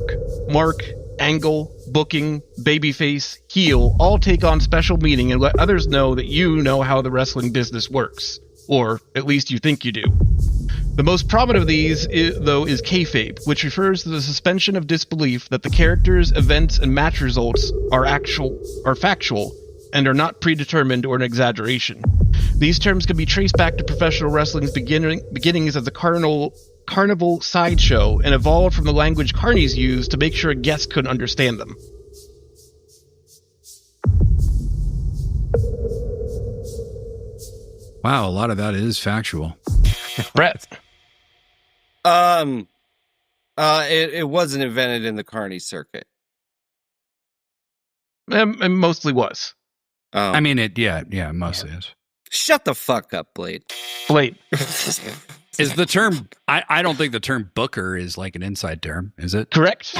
mark, angle, booking, babyface, heel all take on special meaning and let others know that you know how the wrestling business works. Or at least you think you do. The most prominent of these, though, is kayfabe, which refers to the suspension of disbelief that the characters, events, and match results are factual and are not predetermined or an exaggeration. These terms can be traced back to professional wrestling's beginnings as a carnival sideshow and evolved from the language carnies used to make sure a guest could understand them. Wow, a lot of that is factual. Brett. It wasn't invented in the Carney circuit. It mostly was. Oh. I mean, it mostly is. Shut the fuck up, Blade. Blade. Is the term, I don't think the term booker is like an inside term, is it? Correct.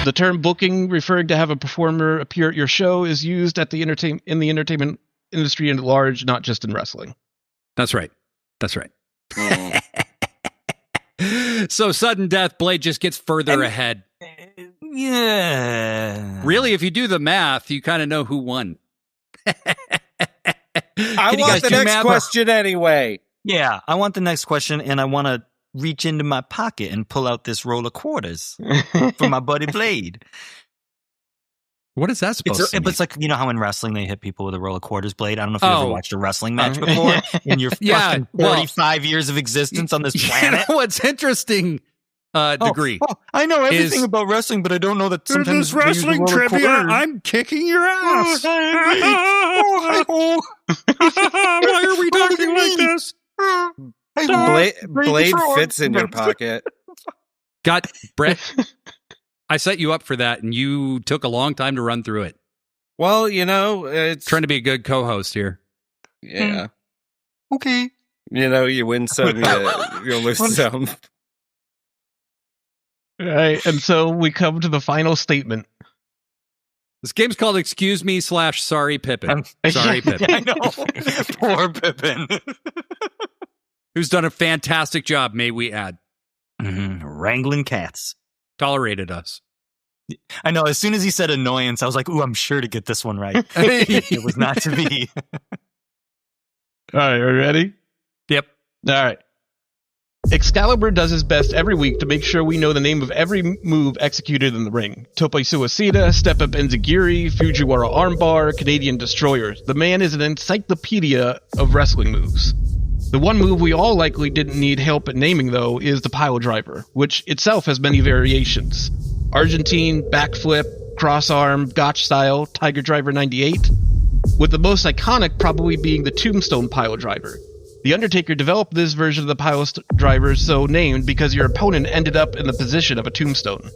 The term booking, referring to have a performer appear at your show, is used at the entertainment industry at large, not just in wrestling. That's right. So sudden death, Blade just gets further ahead. Yeah. Really, if you do the math, you kind of know who won. I want the next question anyway. Yeah, I want the next question, and I want to reach into my pocket and pull out this roll of quarters for my buddy Blade. What is that supposed to mean? It's like, you know how in wrestling they hit people with a roll of quarters, Blade? I don't know if you've ever watched a wrestling match before in your fucking 45 years of existence on this planet. You know what's interesting, degree. I know everything about wrestling, but I don't know that sometimes this wrestling trivia, I'm kicking your ass. Why are we talking like this? Blade fits in your pocket. Brett, I set you up for that, and you took a long time to run through it. Well, you know, it's trying to be a good co-host here. Yeah. Okay. You know, you win some, you lose some. All right, and so we come to the final statement. This game's called Excuse Me / Sorry Pippin. Sorry Pippin. I know. Poor Pippin. Who's done a fantastic job, may we add. Wrangling cats. Tolerated us. I know, as soon as he said annoyance, I was like, ooh, I'm sure to get this one right. It was not to be. All right, are you ready? Yep. All right. Excalibur does his best every week to make sure we know the name of every move executed in the ring. Tope Suicida, Step Up Enziguri, Fujiwara Armbar, Canadian Destroyers. The man is an encyclopedia of wrestling moves. The one move we all likely didn't need help at naming, though, is the pile driver, which itself has many variations. Argentine, backflip, crossarm, gotch style, Tiger Driver 98, with the most iconic probably being the tombstone pile driver. The Undertaker developed this version of the pile driver so named because your opponent ended up in the position of a tombstone.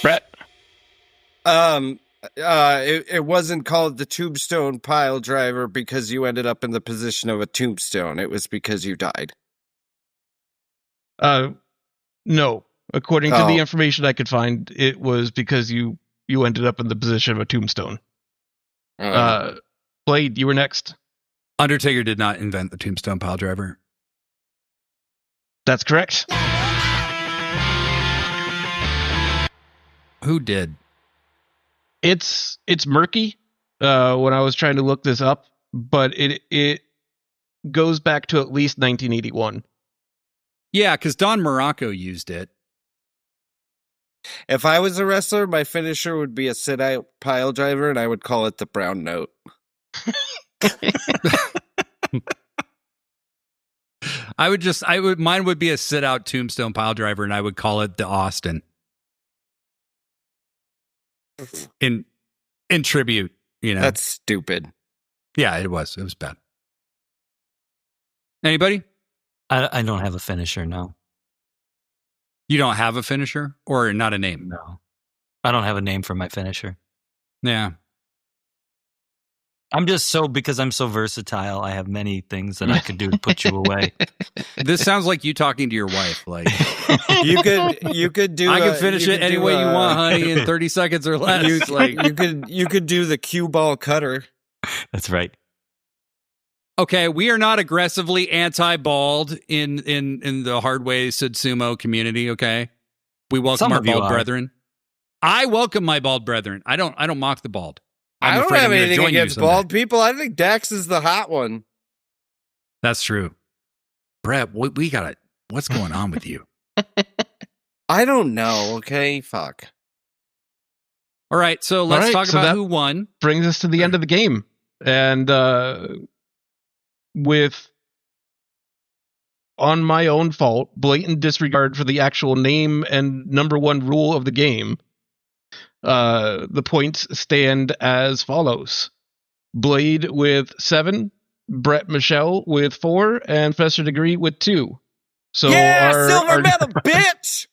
Brett? It wasn't called the tombstone pile driver because you ended up in the position of a tombstone. It was because you died. No. According to the information I could find, it was because you ended up in the position of a tombstone. Blade, you were next. Undertaker did not invent the tombstone pile driver. That's correct. Who did? It's murky when I was trying to look this up, but it goes back to at least 1981. Yeah, because Don Morocco used it. If I was a wrestler, my finisher would be a sit-out pile driver, and I would call it the brown note. Mine would be a sit-out tombstone pile driver, and I would call it the Austin. In tribute, you know. That's stupid. Yeah, it was bad. Anybody? I don't have a finisher, no. You don't have a finisher or not a name? No. I don't have a name for my finisher. Yeah. Because I'm so versatile, I have many things that I could do to put you away. This sounds like you talking to your wife. Like you could do. I can finish it any way you want, honey, in 30 seconds or less. You could do the cue ball cutter. That's right. Okay, we are not aggressively anti-bald in the Hardway Sumo community. Okay, we welcome our bald brethren. I welcome my bald brethren. I don't mock the bald. I don't have anything against bald people. I think Dax is the hot one. That's true. Brett, we got it. What's going on with you? I don't know. Okay, fuck. All right, so let's talk about who won. Brings us to the end of the game, and with, on my own fault, blatant disregard for the actual name and number one rule of the game, The points stand as follows: Blade with 7, Brett Michelle with 4, and Professor Degree with 2. So silver medal, bitch!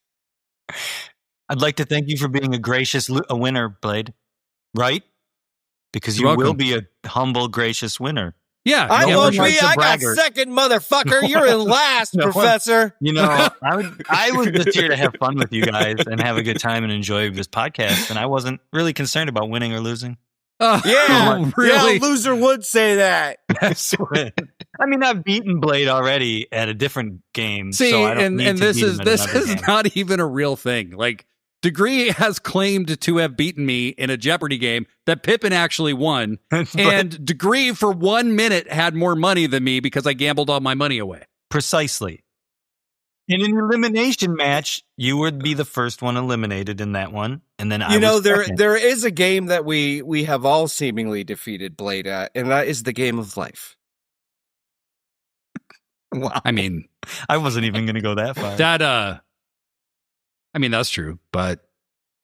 I'd like to thank you for being a winner, Blade. Right? Because You're you will welcome. be a humble, gracious winner. Yeah. I no won't one be. likes a I got braggart. second, motherfucker. You're in last, No one- Professor. You know, I was just here to have fun with you guys and have a good time and enjoy this podcast. And I wasn't really concerned about winning or losing. Oh, Yeah, really? Yeah, loser would say that. I mean, I've beaten Blade already at a different game. See, so I don't and need to this beat is him at this another is game. not even a real thing. Like, Degree has claimed to have beaten me in a Jeopardy game that Pippin actually won, and Degree for 1 minute had more money than me because I gambled all my money away. Precisely. In an elimination match, you would be the first one eliminated in that one, and then I was second. there is a game that we have all seemingly defeated Blade at, and that is the game of life. Wow. I mean, I wasn't even going to go that far. I mean, that's true, but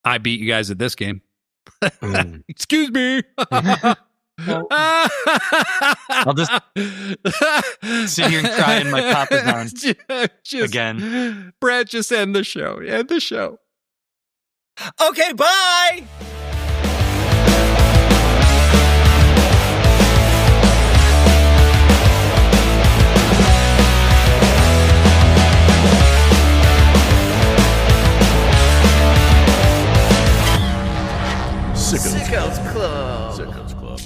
I beat you guys at this game. Mm. Excuse me. I'll just sit here and cry in my Papa's again. Brad, just end the show. End the show. Okay, bye. Sickos. Sickos Club. Sickos Club.